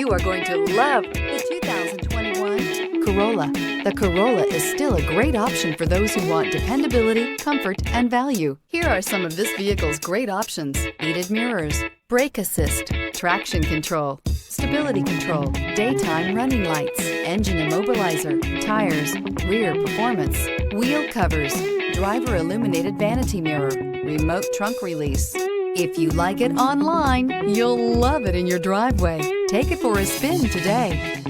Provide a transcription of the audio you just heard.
You are going to love the 2021 Corolla. The Corolla is still a great option for those who want dependability, comfort, and value. Here are some of this vehicle's great options: heated mirrors, brake assist, traction control, stability control, daytime running lights, engine immobilizer, tires, rear performance, wheel covers, driver illuminated vanity mirror, remote trunk release. If you like it online, you'll love it in your driveway. Take it for a spin today.